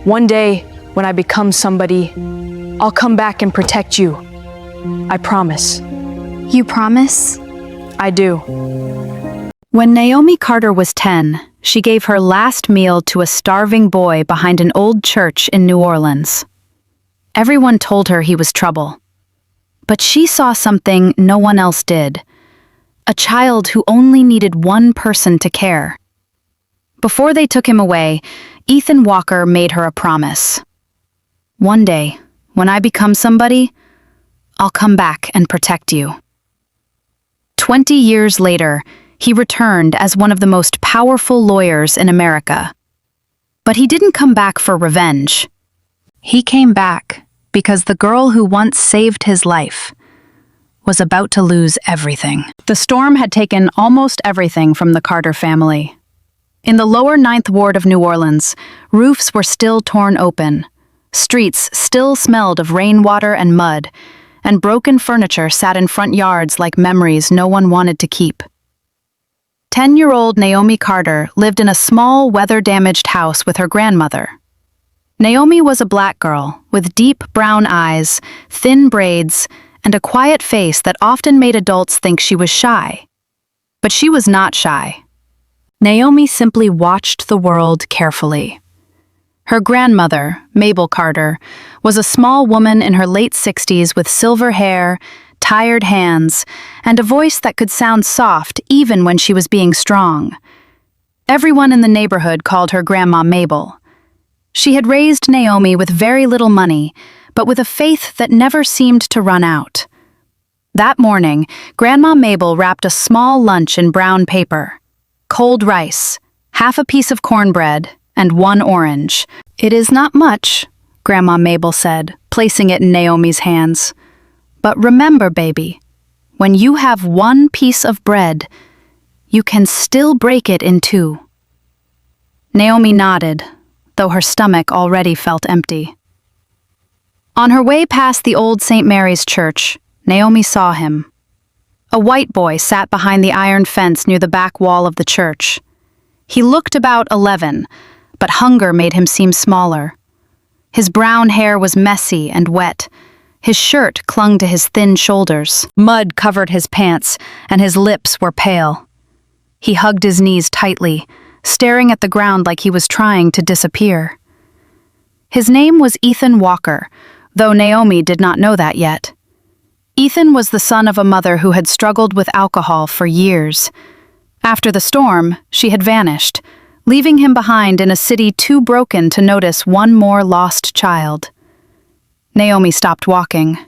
One day, when I become somebody, I'll come back and protect you. I promise. You promise? I do. When Naomi Carter was 10, she gave her last meal to a starving boy behind an old church in New Orleans. Everyone told her he was trouble. But she saw something no one else did. A child who only needed one person to care. Before they took him away, Ethan Walker made her a promise. One day, when I become somebody, I'll come back and protect you. 20 years later, he returned as one of the most powerful lawyers in America. But he didn't come back for revenge. He came back because the girl who once saved his life was about to lose everything. The storm had taken almost everything from the Carter family. In the lower 9th Ward of New Orleans, roofs were still torn open. Streets still smelled of rainwater and mud, and broken furniture sat in front yards like memories no one wanted to keep. 10-year-old Naomi Carter lived in a small, weather-damaged house with her grandmother. Naomi was a black girl with deep brown eyes, thin braids, and a quiet face that often made adults think she was shy. But she was not shy. Naomi simply watched the world carefully. Her grandmother, Mabel Carter, was a small woman in her late 60s with silver hair, tired hands, and a voice that could sound soft even when she was being strong. Everyone in the neighborhood called her Grandma Mabel. She had raised Naomi with very little money, but with a faith that never seemed to run out. That morning, Grandma Mabel wrapped a small lunch in brown paper. Cold rice, half a piece of cornbread, and 1 orange. "It is not much," Grandma Mabel said, placing it in Naomi's hands. "But remember, baby, when you have 1 piece of bread, you can still break it in 2. Naomi nodded, though her stomach already felt empty. On her way past the old St. Mary's Church, Naomi saw him. A white boy sat behind the iron fence near the back wall of the church. He looked about 11, but hunger made him seem smaller. His brown hair was messy and wet. His shirt clung to his thin shoulders. Mud covered his pants, and his lips were pale. He hugged his knees tightly, staring at the ground like he was trying to disappear. His name was Ethan Walker, though Naomi did not know that yet. Ethan was the son of a mother who had struggled with alcohol for years. After the storm, she had vanished, leaving him behind in a city too broken to notice one more lost child. Naomi stopped walking.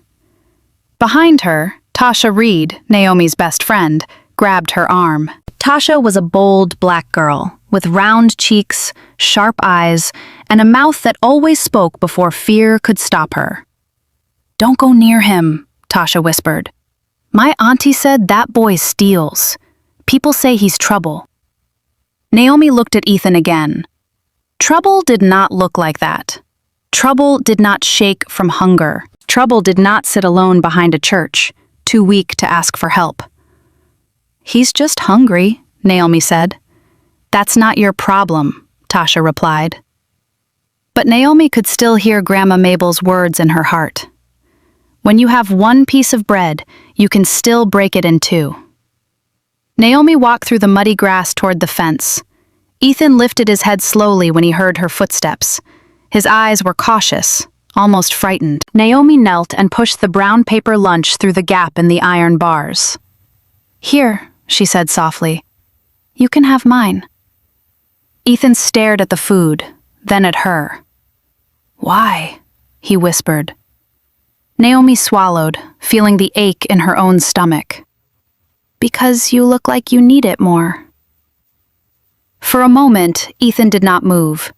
Behind her, Tasha Reed, Naomi's best friend, grabbed her arm. Tasha was a bold black girl, with round cheeks, sharp eyes, and a mouth that always spoke before fear could stop her. "Don't go near him," Tasha whispered. "My auntie said that boy steals. People say he's trouble." Naomi looked at Ethan again. Trouble did not look like that. Trouble did not shake from hunger. Trouble did not sit alone behind a church, too weak to ask for help. "He's just hungry," Naomi said. "That's not your problem," Tasha replied. But Naomi could still hear Grandma Mabel's words in her heart. When you have 1 piece of bread, you can still break it in 2. Naomi walked through the muddy grass toward the fence. Ethan lifted his head slowly when he heard her footsteps. His eyes were cautious, almost frightened. Naomi knelt and pushed the brown paper lunch through the gap in the iron bars. "Here," she said softly. "You can have mine." Ethan stared at the food, then at her. "Why?" he whispered. Naomi swallowed, feeling the ache in her own stomach. "Because you look like you need it more." For a moment, Ethan did not move.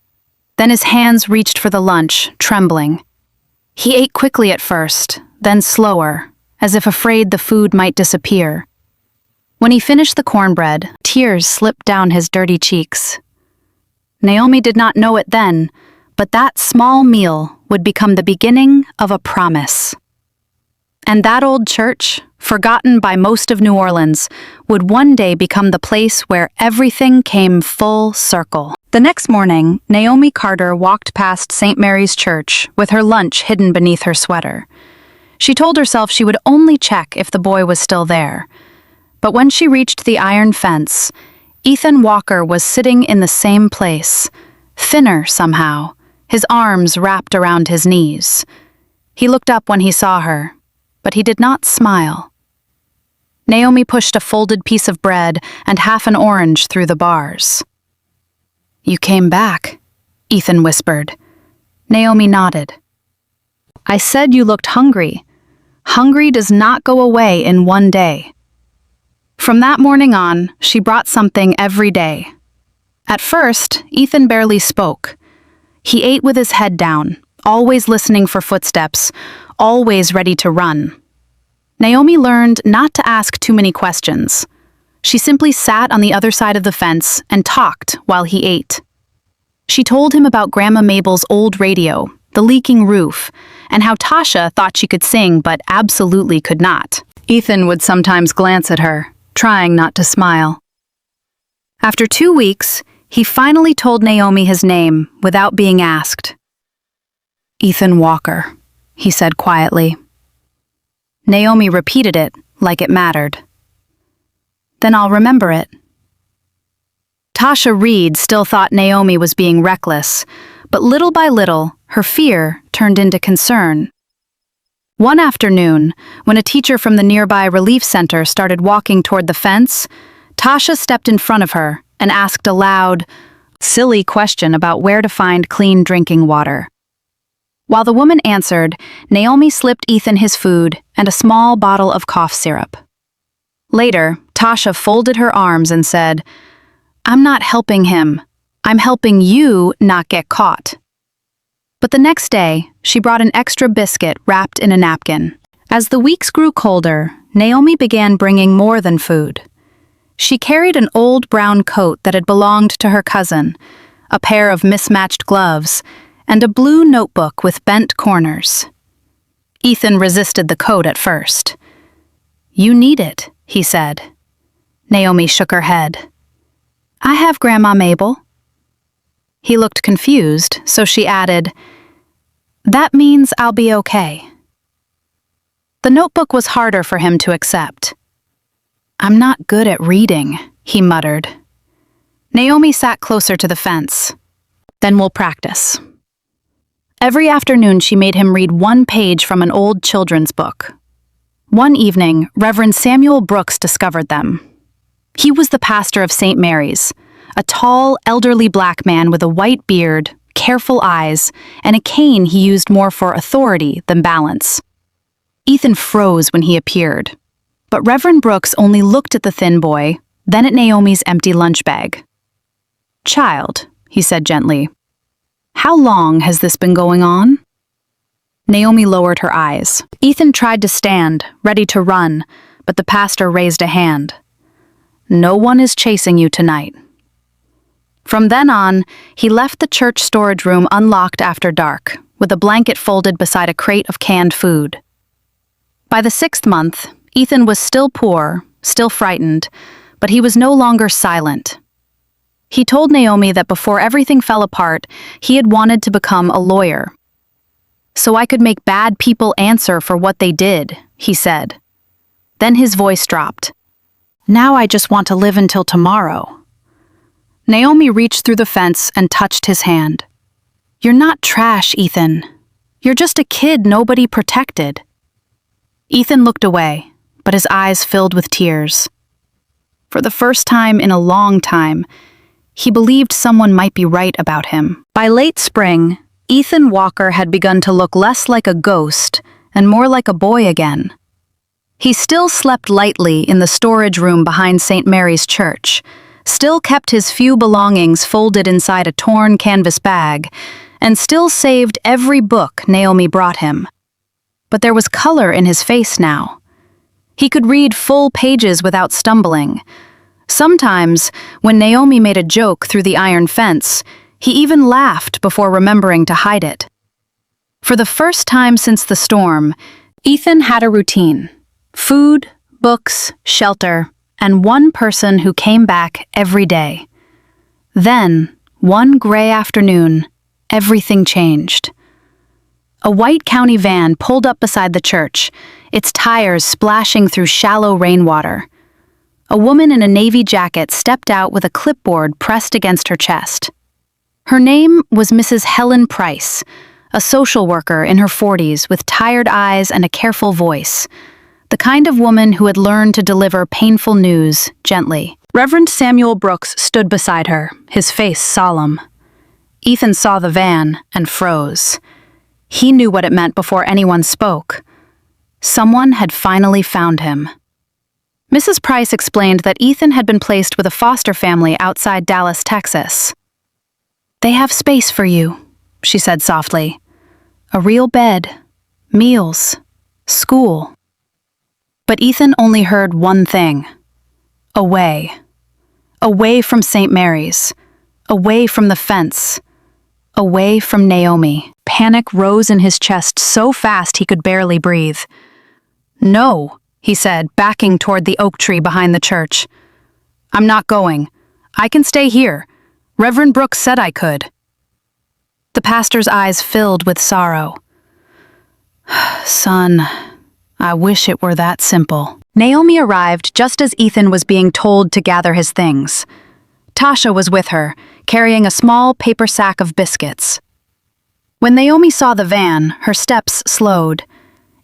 Then his hands reached for the lunch, trembling. He ate quickly at first, then slower, as if afraid the food might disappear. When he finished the cornbread, tears slipped down his dirty cheeks. Naomi did not know it then, but that small meal would become the beginning of a promise. And that old church, forgotten by most of New Orleans, would one day become the place where everything came full circle. The next morning, Naomi Carter walked past St. Mary's Church with her lunch hidden beneath her sweater. She told herself she would only check if the boy was still there. But when she reached the iron fence, Ethan Walker was sitting in the same place, thinner somehow, his arms wrapped around his knees. He looked up when he saw her, but he did not smile. Naomi pushed a folded piece of bread and half an orange through the bars. "You came back," Ethan whispered. Naomi nodded. "I said you looked hungry. Hungry does not go away in one day." From that morning on, she brought something every day. At first, Ethan barely spoke. He ate with his head down, always listening for footsteps, always ready to run. Naomi learned not to ask too many questions. She simply sat on the other side of the fence and talked while he ate. She told him about Grandma Mabel's old radio, the leaking roof, and how Tasha thought she could sing but absolutely could not. Ethan would sometimes glance at her, trying not to smile. After 2 weeks, he finally told Naomi his name without being asked. "Ethan Walker," he said quietly. Naomi repeated it like it mattered. "Then I'll remember it." Tasha Reed still thought Naomi was being reckless, but little by little, her fear turned into concern. One afternoon, when a teacher from the nearby relief center started walking toward the fence, Tasha stepped in front of her and asked a loud, silly question about where to find clean drinking water. While the woman answered, Naomi slipped Ethan his food and a small bottle of cough syrup. Later, Tasha folded her arms and said, "I'm not helping him. I'm helping you not get caught." But the next day, she brought an extra biscuit wrapped in a napkin. As the weeks grew colder, Naomi began bringing more than food. She carried an old brown coat that had belonged to her cousin, a pair of mismatched gloves, and a blue notebook with bent corners. Ethan resisted the coat at first. "You need it," he said. Naomi shook her head. "I have Grandma Mabel." He looked confused, so she added, "That means I'll be okay." The notebook was harder for him to accept. "I'm not good at reading," he muttered. Naomi sat closer to the fence. "Then we'll practice." Every afternoon she made him read one page from an old children's book. One evening, Reverend Samuel Brooks discovered them. He was the pastor of St. Mary's, a tall, elderly black man with a white beard, careful eyes, and a cane he used more for authority than balance. Ethan froze when he appeared, but Reverend Brooks only looked at the thin boy, then at Naomi's empty lunch bag. "Child," he said gently, "how long has this been going on?" Naomi lowered her eyes. Ethan tried to stand, ready to run, but the pastor raised a hand. "No one is chasing you tonight." From then on, he left the church storage room unlocked after dark, with a blanket folded beside a crate of canned food. By the 6th month, Ethan was still poor, still frightened, but he was no longer silent. He told Naomi that before everything fell apart, he had wanted to become a lawyer. "So I could make bad people answer for what they did," he said. Then his voice dropped. "Now I just want to live until tomorrow." Naomi reached through the fence and touched his hand. "You're not trash, Ethan. You're just a kid nobody protected." Ethan looked away, but his eyes filled with tears. For the first time in a long time, he believed someone might be right about him. By late spring, Ethan Walker had begun to look less like a ghost and more like a boy again. He still slept lightly in the storage room behind St. Mary's Church, still kept his few belongings folded inside a torn canvas bag, and still saved every book Naomi brought him. But there was color in his face now. He could read full pages without stumbling. Sometimes, when Naomi made a joke through the iron fence, he even laughed before remembering to hide it. For the first time since the storm, Ethan had a routine: food, books, shelter, and one person who came back every day. Then, one gray afternoon, everything changed. A white county van pulled up beside the church, its tires splashing through shallow rainwater. A woman in a navy jacket stepped out with a clipboard pressed against her chest. Her name was Mrs. Helen Price, a social worker in her 40s with tired eyes and a careful voice, the kind of woman who had learned to deliver painful news gently. Reverend Samuel Brooks stood beside her, his face solemn. Ethan saw the van and froze. He knew what it meant before anyone spoke. Someone had finally found him. Mrs. Price explained that Ethan had been placed with a foster family outside Dallas, Texas. "They have space for you," she said softly. "A real bed, meals, school." But Ethan only heard one thing. Away. Away from St. Mary's. Away from the fence. Away from Naomi. Panic rose in his chest so fast he could barely breathe. "No," he said, backing toward the oak tree behind the church. "I'm not going. I can stay here. Reverend Brooks said I could." The pastor's eyes filled with sorrow. "Son, I wish it were that simple." Naomi arrived just as Ethan was being told to gather his things. Tasha was with her, carrying a small paper sack of biscuits. When Naomi saw the van, her steps slowed.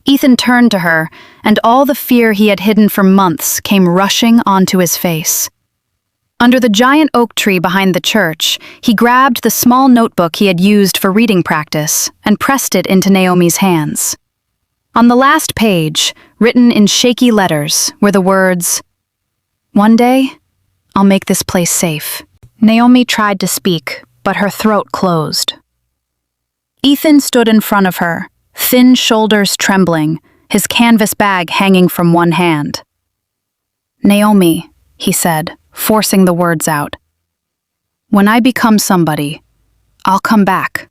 Ethan turned to her, and all the fear he had hidden for months came rushing onto his face. Under the giant oak tree behind the church, he grabbed the small notebook he had used for reading practice and pressed it into Naomi's hands. On the last page, written in shaky letters, were the words, "One day, I'll make this place safe." Naomi tried to speak, but her throat closed. Ethan stood in front of her, thin shoulders trembling, his canvas bag hanging from one hand. "Naomi," he said, forcing the words out. "When I become somebody, I'll come back.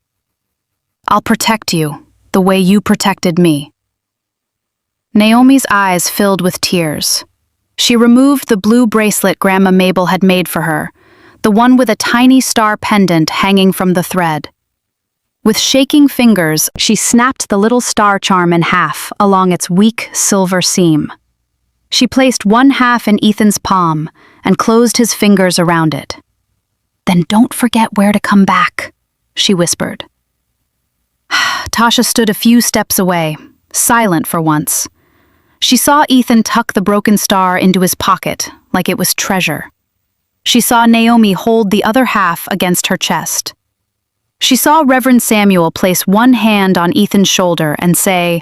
I'll protect you, the way you protected me." Naomi's eyes filled with tears. She removed the blue bracelet Grandma Mabel had made for her, the one with a tiny star pendant hanging from the thread. With shaking fingers, she snapped the little star charm in half along its weak silver seam. She placed one half in Ethan's palm and closed his fingers around it. "Then don't forget where to come back," she whispered. Tasha stood a few steps away, silent for once. She saw Ethan tuck the broken star into his pocket like it was treasure. She saw Naomi hold the other half against her chest. She saw Reverend Samuel place one hand on Ethan's shoulder and say,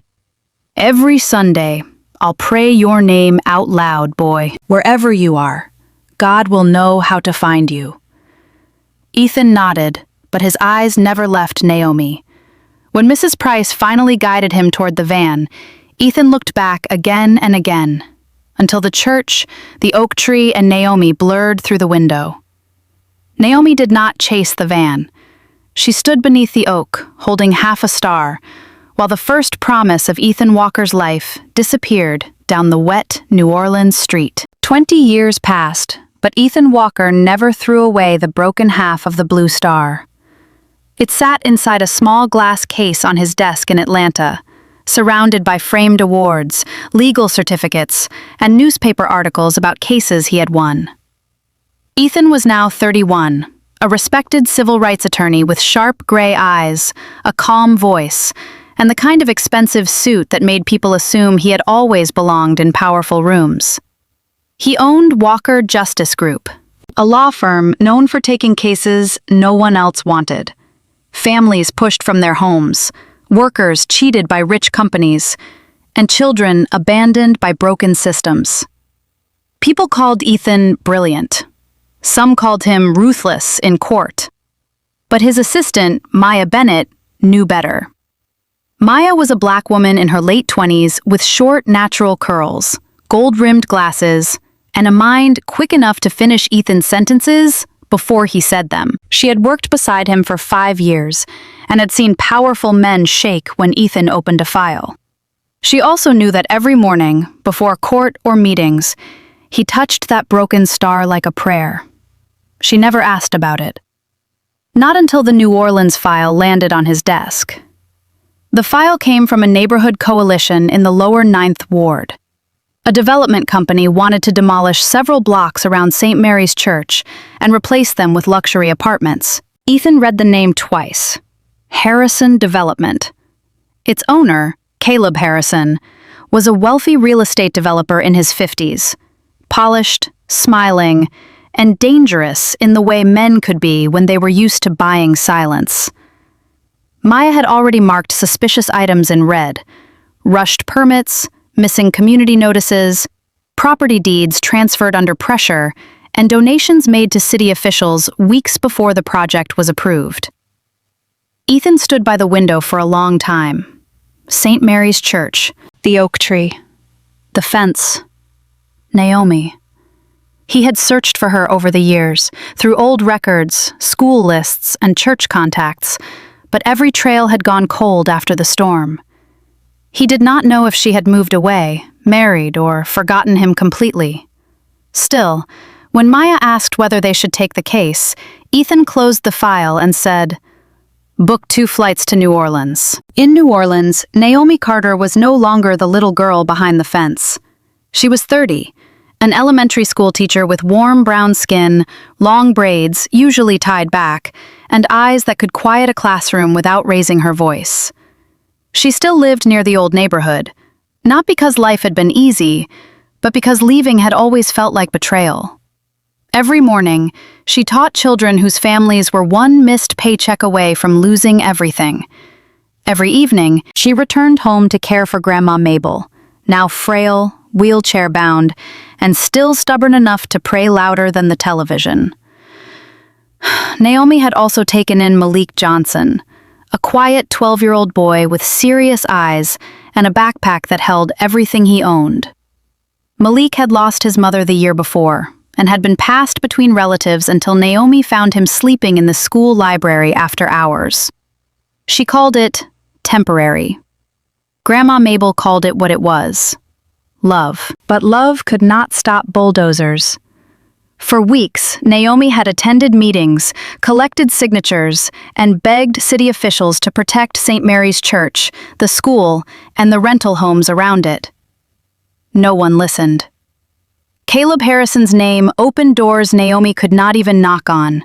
"Every Sunday, I'll pray your name out loud, boy. Wherever you are, God will know how to find you." Ethan nodded, but his eyes never left Naomi. When Mrs. Price finally guided him toward the van, Ethan looked back again and again, until the church, the oak tree, and Naomi blurred through the window. Naomi did not chase the van. She stood beneath the oak, holding half a star, while the first promise of Ethan Walker's life disappeared down the wet New Orleans street. 20 years passed, but Ethan Walker never threw away the broken half of the blue star. It sat inside a small glass case on his desk in Atlanta, surrounded by framed awards, legal certificates, and newspaper articles about cases he had won. Ethan was now 31, a respected civil rights attorney with sharp gray eyes, a calm voice, and the kind of expensive suit that made people assume he had always belonged in powerful rooms. He owned Walker Justice Group, a law firm known for taking cases no one else wanted. Families pushed from their homes, workers cheated by rich companies, and children abandoned by broken systems. People called Ethan brilliant. Some called him ruthless in court. But his assistant, Maya Bennett, knew better. Maya was a black woman in her late 20s with short, natural curls, gold-rimmed glasses, and a mind quick enough to finish Ethan's sentences before he said them. She had worked beside him for 5 years and had seen powerful men shake when Ethan opened a file. She also knew that every morning, before court or meetings, he touched that broken star like a prayer. She never asked about it. Not until the New Orleans file landed on his desk. The file came from a neighborhood coalition in the lower 9th Ward. A development company wanted to demolish several blocks around St. Mary's Church and replace them with luxury apartments. Ethan read the name twice. Harrison Development. Its owner, Caleb Harrison, was a wealthy real estate developer in his 50s, polished, smiling, and dangerous in the way men could be when they were used to buying silence. Maya had already marked suspicious items in red: rushed permits, missing community notices, property deeds transferred under pressure, and donations made to city officials weeks before the project was approved. Ethan stood by the window for a long time. St. Mary's Church, the oak tree, the fence, Naomi. He had searched for her over the years, through old records, school lists, and church contacts, but every trail had gone cold after the storm. He did not know if she had moved away, married, or forgotten him completely. Still, when Maya asked whether they should take the case, Ethan closed the file and said, "Book 2 flights to New Orleans." In New Orleans, Naomi Carter was no longer the little girl behind the fence. She was 30, an elementary school teacher with warm brown skin, long braids, usually tied back, and eyes that could quiet a classroom without raising her voice. She still lived near the old neighborhood, not because life had been easy, but because leaving had always felt like betrayal. Every morning, she taught children whose families were one missed paycheck away from losing everything. Every evening, she returned home to care for Grandma Mabel, now frail, wheelchair-bound, and still stubborn enough to pray louder than the television. Naomi had also taken in Malik Johnson, a quiet 12-year-old boy with serious eyes and a backpack that held everything he owned. Malik had lost his mother the year before and had been passed between relatives until Naomi found him sleeping in the school library after hours. She called it temporary. Grandma Mabel called it what it was: love. But love could not stop bulldozers. For weeks, Naomi had attended meetings, collected signatures, and begged city officials to protect St. Mary's Church, the school, and the rental homes around it. No one listened. Caleb Harrison's name opened doors Naomi could not even knock on.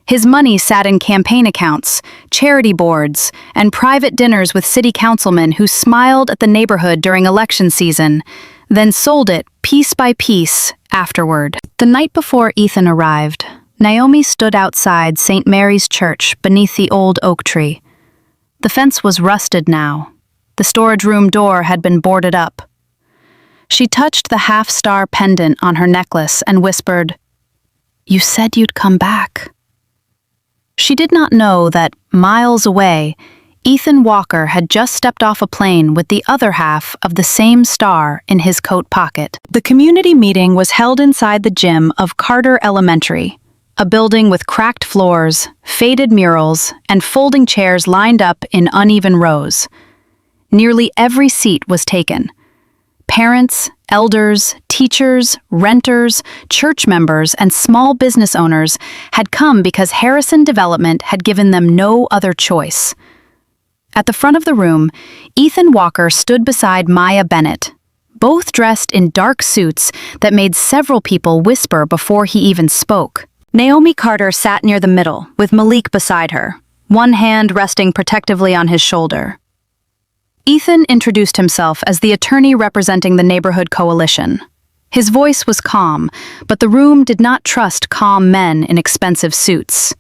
His money sat in campaign accounts, charity boards, and private dinners with city councilmen who smiled at the neighborhood during election season, then sold it piece by piece afterward. The night before Ethan arrived, Naomi stood outside St. Mary's Church beneath the old oak tree. The fence was rusted now. The storage room door had been boarded up. She touched the half-star pendant on her necklace and whispered, "You said you'd come back." She did not know that, miles away, Ethan Walker had just stepped off a plane with the other half of the same star in his coat pocket. The community meeting was held inside the gym of Carter Elementary, a building with cracked floors, faded murals, and folding chairs lined up in uneven rows. Nearly every seat was taken. Parents, elders, teachers, renters, church members, and small business owners had come because Harrison Development had given them no other choice. At the front of the room, Ethan Walker stood beside Maya Bennett, both dressed in dark suits that made several people whisper before he even spoke. Naomi Carter sat near the middle, with Malik beside her, one hand resting protectively on his shoulder. Ethan introduced himself as the attorney representing the neighborhood coalition. His voice was calm, but the room did not trust calm men in expensive suits.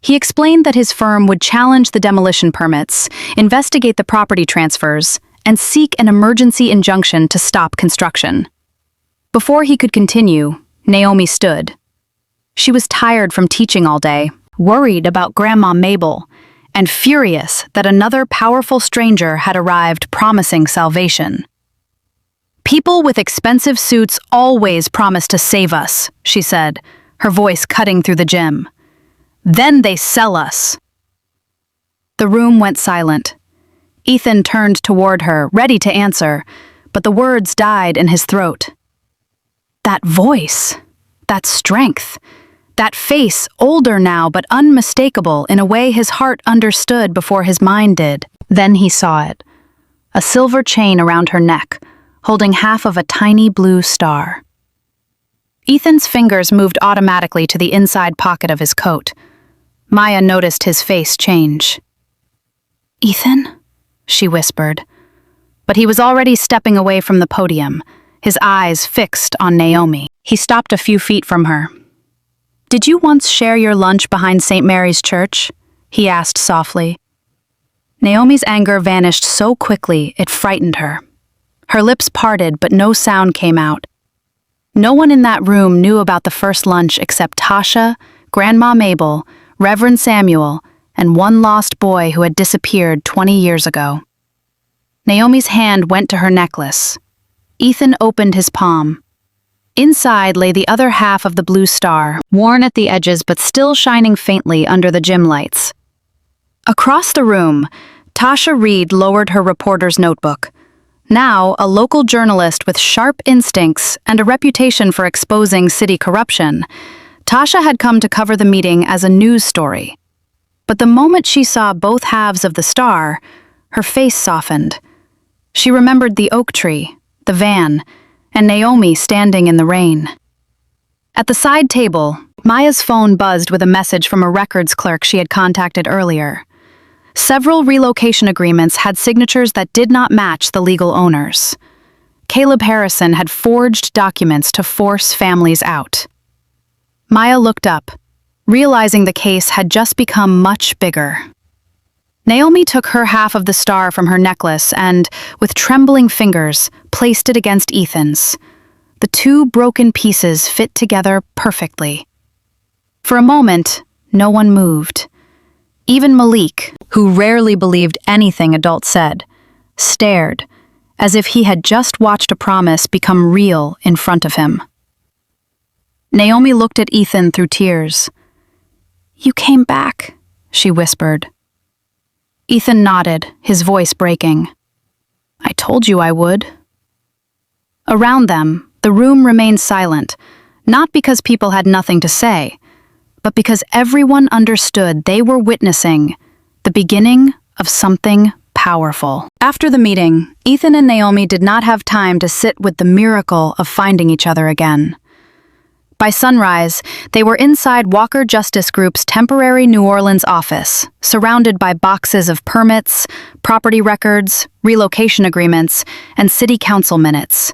He explained that his firm would challenge the demolition permits, investigate the property transfers, and seek an emergency injunction to stop construction. Before he could continue, Naomi stood. She was tired from teaching all day, worried about Grandma Mabel, and furious that another powerful stranger had arrived promising salvation. "People with expensive suits always promise to save us," she said, her voice cutting through the gym. "Then they sell us." The room went silent. Ethan turned toward her, ready to answer, but the words died in his throat. That voice, that strength, that face, older now but unmistakable in a way his heart understood before his mind did. Then he saw it. A silver chain around her neck, holding half of a tiny blue star. Ethan's fingers moved automatically to the inside pocket of his coat. Maya noticed his face change. "Ethan?" she whispered. But he was already stepping away from the podium, his eyes fixed on Naomi. He stopped a few feet from her. "Did you once share your lunch behind St. Mary's Church?" he asked softly. Naomi's anger vanished so quickly it frightened her. Her lips parted, but no sound came out. No one in that room knew about the first lunch except Tasha, Grandma Mabel, Reverend Samuel, and one lost boy who had disappeared 20 years ago. Naomi's hand went to her necklace. Ethan opened his palm. Inside lay the other half of the blue star, worn at the edges but still shining faintly under the gym lights. Across the room, Tasha Reed lowered her reporter's notebook. Now, a local journalist with sharp instincts and a reputation for exposing city corruption, Tasha had come to cover the meeting as a news story. But the moment she saw both halves of the star, her face softened. She remembered the oak tree, the van, and Naomi standing in the rain. At the side table, Maya's phone buzzed with a message from a records clerk she had contacted earlier. Several relocation agreements had signatures that did not match the legal owners. Caleb Harrison had forged documents to force families out. Maya looked up, realizing the case had just become much bigger. Naomi took her half of the star from her necklace and, with trembling fingers, placed it against Ethan's. The two broken pieces fit together perfectly. For a moment, no one moved. Even Malik, who rarely believed anything adults said, stared, as if he had just watched a promise become real in front of him. Naomi looked at Ethan through tears. "You came back," she whispered. Ethan nodded, his voice breaking. "I told you I would." Around them, the room remained silent, not because people had nothing to say, but because everyone understood they were witnessing the beginning of something powerful. After the meeting, Ethan and Naomi did not have time to sit with the miracle of finding each other again. By sunrise, they were inside Walker Justice Group's temporary New Orleans office, surrounded by boxes of permits, property records, relocation agreements, and city council minutes.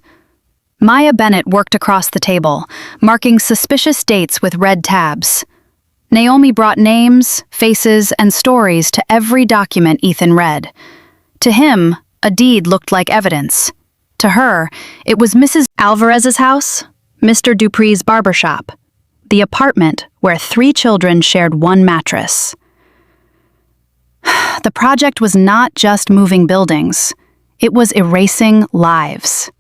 Maya Bennett worked across the table, marking suspicious dates with red tabs. Naomi brought names, faces, and stories to every document Ethan read. To him, a deed looked like evidence. To her, it was Mrs. Alvarez's house, Mr. Dupree's barbershop, the apartment where 3 children shared one mattress. The project was not just moving buildings, it was erasing lives.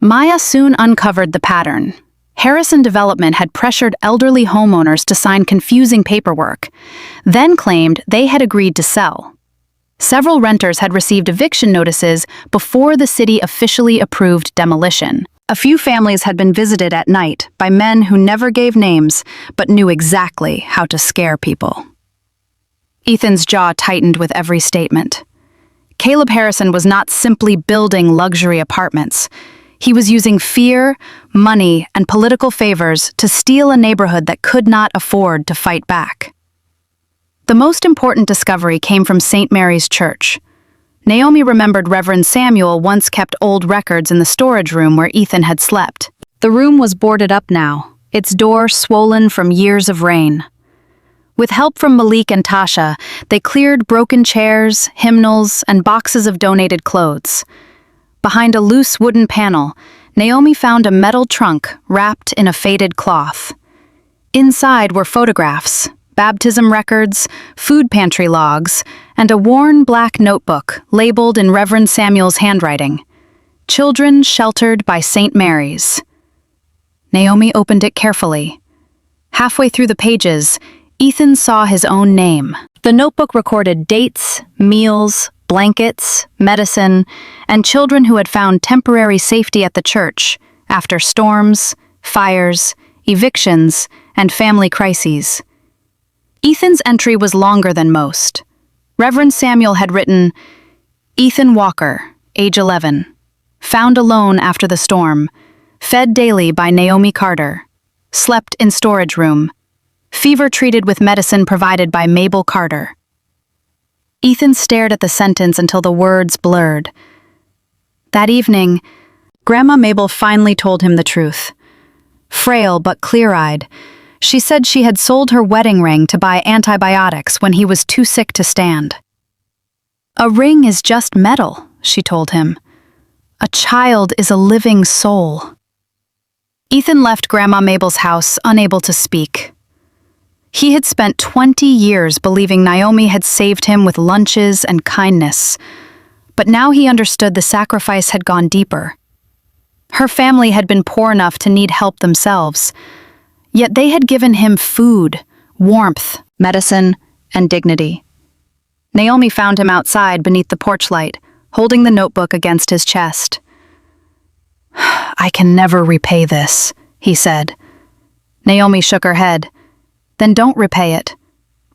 Maya soon uncovered the pattern. Harrison Development had pressured elderly homeowners to sign confusing paperwork, then claimed they had agreed to sell. Several renters had received eviction notices before the city officially approved demolition. A few families had been visited at night by men who never gave names but knew exactly how to scare people. Ethan's jaw tightened with every statement. Caleb Harrison was not simply building luxury apartments. He was using fear, money, and political favors to steal a neighborhood that could not afford to fight back. The most important discovery came from St. Mary's Church. Naomi remembered Reverend Samuel once kept old records in the storage room where Ethan had slept. The room was boarded up now, its door swollen from years of rain. With help from Malik and Tasha, they cleared broken chairs, hymnals, and boxes of donated clothes. Behind a loose wooden panel, Naomi found a metal trunk wrapped in a faded cloth. Inside were photographs, baptism records, food pantry logs, and a worn black notebook labeled in Reverend Samuel's handwriting. Children Sheltered by St. Mary's. Naomi opened it carefully. Halfway through the pages, Ethan saw his own name. The notebook recorded dates, meals, blankets, medicine, and children who had found temporary safety at the church after storms, fires, evictions, and family crises. Ethan's entry was longer than most. Reverend Samuel had written, "Ethan Walker, age 11, found alone after the storm, fed daily by Naomi Carter, slept in storage room, fever treated with medicine provided by Mabel Carter." Ethan stared at the sentence until the words blurred. That evening, Grandma Mabel finally told him the truth. Frail but clear-eyed, she said she had sold her wedding ring to buy antibiotics when he was too sick to stand. "A ring is just metal," she told him. "A child is a living soul." Ethan left Grandma Mabel's house unable to speak. He had spent 20 years believing Naomi had saved him with lunches and kindness, but now he understood the sacrifice had gone deeper. Her family had been poor enough to need help themselves, yet they had given him food, warmth, medicine, and dignity. Naomi found him outside beneath the porch light, holding the notebook against his chest. "I can never repay this," he said. Naomi shook her head. "Then don't repay it.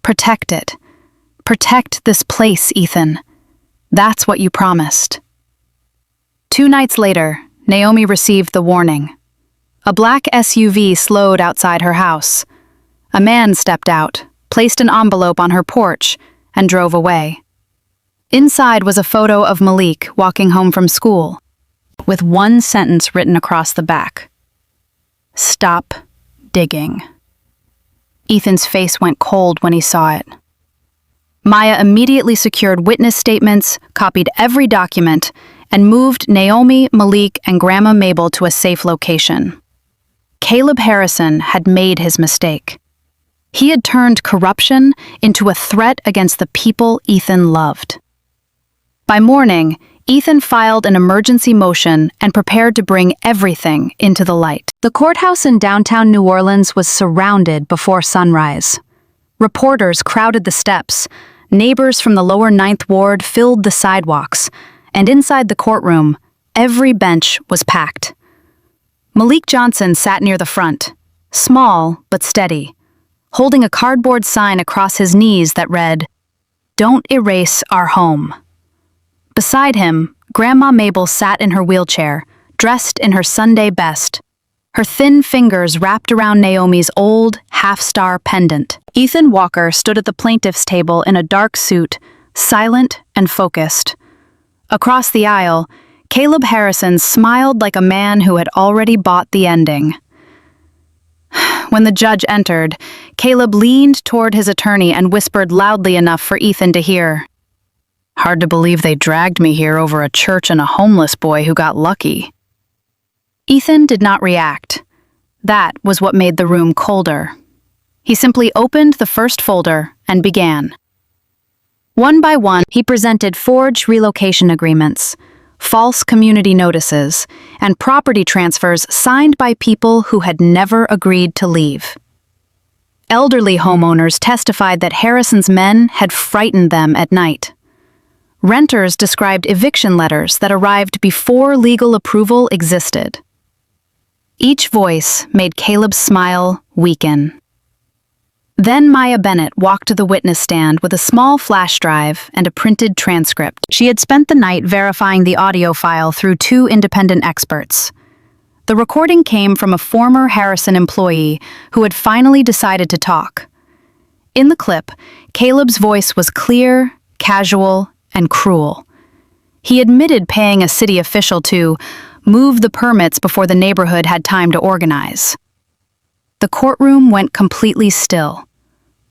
Protect it. Protect this place, Ethan. That's what you promised." 2 nights later, Naomi received the warning. A black SUV slowed outside her house. A man stepped out, placed an envelope on her porch, and drove away. Inside was a photo of Malik walking home from school, with one sentence written across the back. "Stop digging." Ethan's face went cold when he saw it. Maya immediately secured witness statements, copied every document, and moved Naomi, Malik, and Grandma Mabel to a safe location. Caleb Harrison had made his mistake. He had turned corruption into a threat against the people Ethan loved. By morning, Ethan filed an emergency motion and prepared to bring everything into the light. The courthouse in downtown New Orleans was surrounded before sunrise. Reporters crowded the steps, neighbors from the lower Ninth Ward filled the sidewalks, and inside the courtroom, every bench was packed. Malik Johnson sat near the front, small but steady, holding a cardboard sign across his knees that read, "Don't erase our home." Beside him, Grandma Mabel sat in her wheelchair, dressed in her Sunday best, her thin fingers wrapped around Naomi's old half-star pendant. Ethan Walker stood at the plaintiff's table in a dark suit, silent and focused. Across the aisle, Caleb Harrison smiled like a man who had already bought the ending. When the judge entered, Caleb leaned toward his attorney and whispered loudly enough for Ethan to hear. "Hard to believe they dragged me here over a church and a homeless boy who got lucky." Ethan did not react. That was what made the room colder. He simply opened the first folder and began. One by one, he presented forged relocation agreements, false community notices, and property transfers signed by people who had never agreed to leave. Elderly homeowners testified that Harrison's men had frightened them at night. Renters described eviction letters that arrived before legal approval existed. Each voice made Caleb's smile weaken. Then Maya Bennett walked to the witness stand with a small flash drive and a printed transcript. She had spent the night verifying the audio file through 2 independent experts. The recording came from a former Harrison employee who had finally decided to talk. In the clip, Caleb's voice was clear, casual, and cruel. He admitted paying a city official to move the permits before the neighborhood had time to organize. The courtroom went completely still.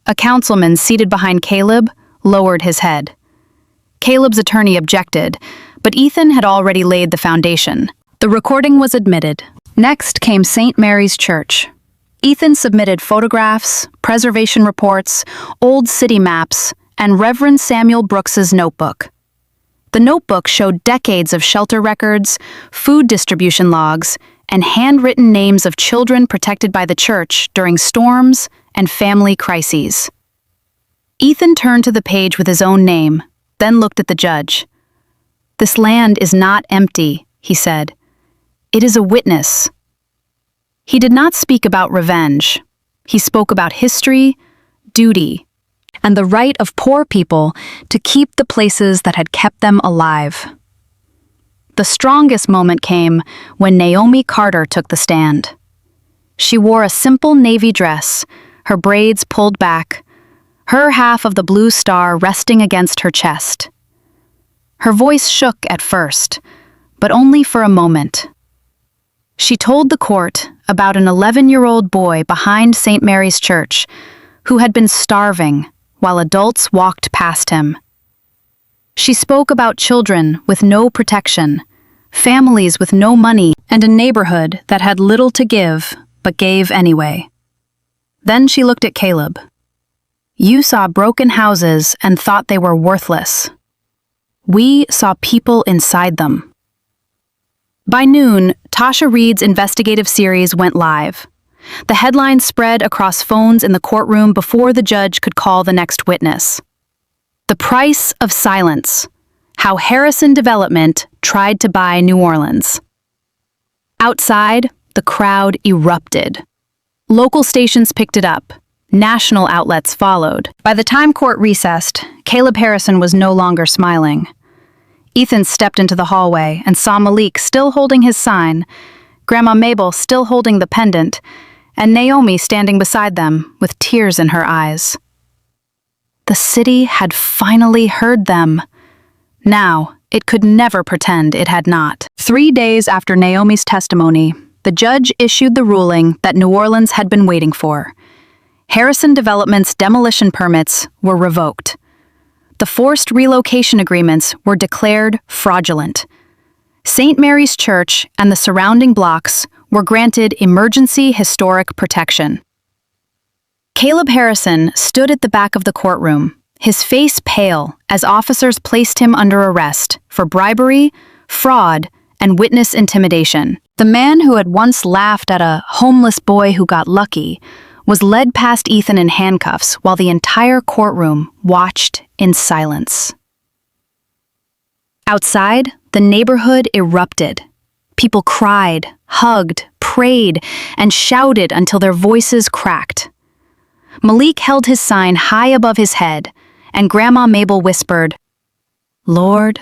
A councilman seated behind Caleb lowered his head. Caleb's attorney objected, but Ethan had already laid the foundation. The recording was admitted. Next came St. Mary's Church. Ethan submitted photographs, preservation reports, old city maps, and Reverend Samuel Brooks's notebook. The notebook showed decades of shelter records, food distribution logs, and handwritten names of children protected by the church during storms and family crises. Ethan turned to the page with his own name, then looked at the judge. "This land is not empty," he said. "It is a witness." He did not speak about revenge. He spoke about history, duty, and the right of poor people to keep the places that had kept them alive. The strongest moment came when Naomi Carter took the stand. She wore a simple navy dress, her braids pulled back, her half of the blue star resting against her chest. Her voice shook at first, but only for a moment. She told the court about an 11-year-old boy behind St. Mary's Church who had been starving while adults walked past him. She spoke about children with no protection, families with no money, and a neighborhood that had little to give but gave anyway. Then she looked at Caleb. "You saw broken houses and thought they were worthless. We saw people inside them." By noon, Tasha Reed's investigative series went live. The headlines spread across phones in the courtroom before the judge could call the next witness. "The Price of Silence: How Harrison Development Tried to Buy New Orleans." Outside, the crowd erupted. Local stations picked it up. National outlets followed. By the time court recessed, Caleb Harrison was no longer smiling. Ethan stepped into the hallway and saw Malik still holding his sign, Grandma Mabel still holding the pendant, and Naomi standing beside them with tears in her eyes. The city had finally heard them. Now, it could never pretend it had not. 3 days after Naomi's testimony, the judge issued the ruling that New Orleans had been waiting for. Harrison Development's demolition permits were revoked. The forced relocation agreements were declared fraudulent. St. Mary's Church and the surrounding blocks were granted emergency historic protection. Caleb Harrison stood at the back of the courtroom, his face pale as officers placed him under arrest for bribery, fraud, and witness intimidation. The man who had once laughed at a homeless boy who got lucky was led past Ethan in handcuffs while the entire courtroom watched in silence. Outside, the neighborhood erupted. People cried, hugged, prayed, and shouted until their voices cracked. Malik held his sign high above his head, and Grandma Mabel whispered, "Lord,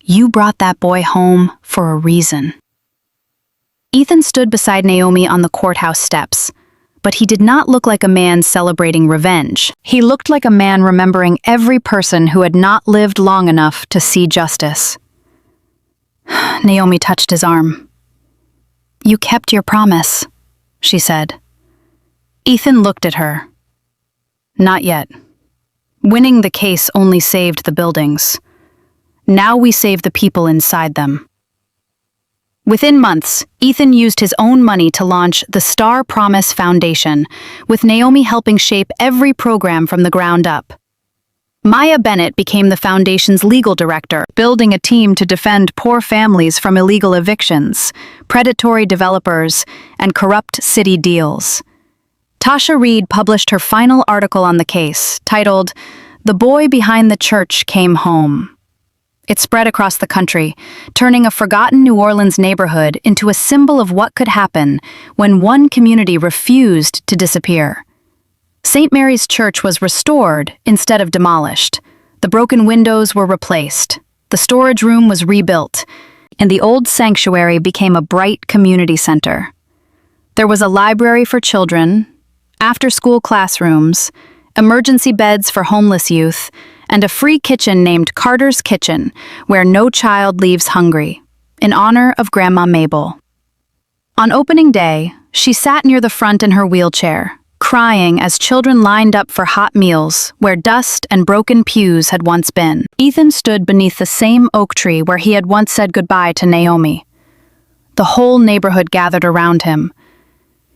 you brought that boy home for a reason." Ethan stood beside Naomi on the courthouse steps, but he did not look like a man celebrating revenge. He looked like a man remembering every person who had not lived long enough to see justice. Naomi touched his arm. "You kept your promise," she said. Ethan looked at her. "Not yet. Winning the case only saved the buildings. Now we save the people inside them." Within months, Ethan used his own money to launch the Star Promise Foundation, with Naomi helping shape every program from the ground up. Maya Bennett became the foundation's legal director, building a team to defend poor families from illegal evictions, predatory developers, and corrupt city deals. Tasha Reed published her final article on the case, titled, "The Boy Behind the Church Came Home." It spread across the country, turning a forgotten New Orleans neighborhood into a symbol of what could happen when one community refused to disappear. St. Mary's Church was restored instead of demolished. The broken windows were replaced. The storage room was rebuilt, and the old sanctuary became a bright community center. There was a library for children, after-school classrooms, emergency beds for homeless youth, and a free kitchen named Carter's Kitchen, where no child leaves hungry, in honor of Grandma Mabel. On opening day, she sat near the front in her wheelchair, crying as children lined up for hot meals where dust and broken pews had once been. Ethan stood beneath the same oak tree where he had once said goodbye to Naomi. The whole neighborhood gathered around him.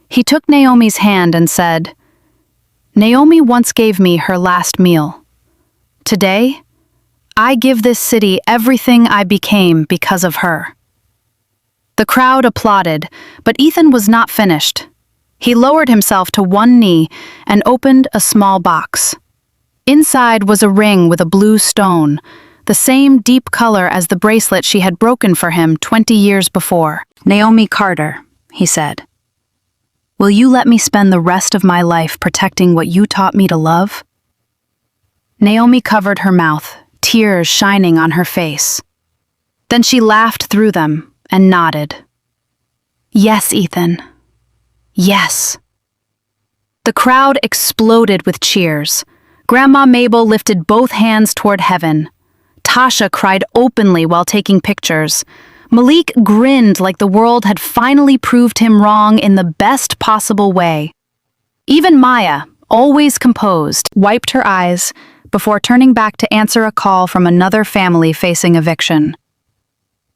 He took Naomi's hand and said, "Naomi once gave me her last meal. Today, I give this city everything I became because of her." The crowd applauded, but Ethan was not finished. He lowered himself to one knee and opened a small box. Inside was a ring with a blue stone, the same deep color as the bracelet she had broken for him 20 years before. "Naomi Carter," he said, "will you let me spend the rest of my life protecting what you taught me to love?" Naomi covered her mouth, tears shining on her face. Then she laughed through them and nodded. "Yes, Ethan. Yes." The crowd exploded with cheers. Grandma Mabel lifted both hands toward heaven. Tasha cried openly while taking pictures. Malik grinned like the world had finally proved him wrong in the best possible way. Even Maya, always composed, wiped her eyes before turning back to answer a call from another family facing eviction.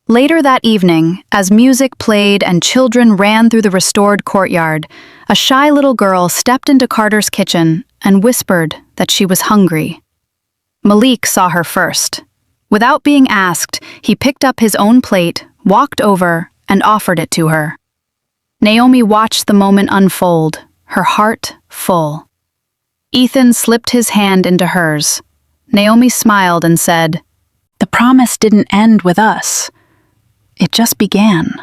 Later that evening, as music played and children ran through the restored courtyard, a shy little girl stepped into Carter's kitchen and whispered that she was hungry. Malik saw her first. Without being asked, he picked up his own plate, walked over, and offered it to her. Naomi watched the moment unfold, her heart full. Ethan slipped his hand into hers. Naomi smiled and said, "The promise didn't end with us. It just began."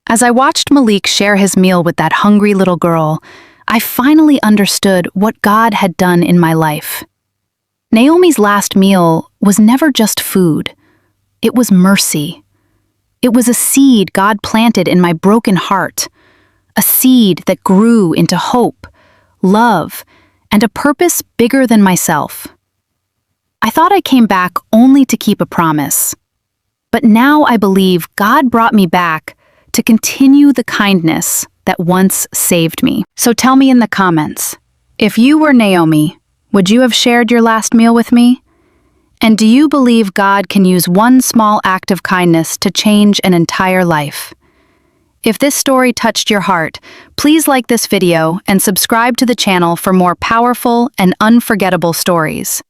As I watched Malik share his meal with that hungry little girl, I finally understood what God had done in my life. Naomi's last meal was never just food. It was mercy. It was a seed God planted in my broken heart, a seed that grew into hope, love, and a purpose bigger than myself. I thought I came back only to keep a promise. But now I believe God brought me back to continue the kindness that once saved me. So tell me in the comments, if you were Naomi, would you have shared your last meal with me? And do you believe God can use one small act of kindness to change an entire life? If this story touched your heart, please like this video and subscribe to the channel for more powerful and unforgettable stories.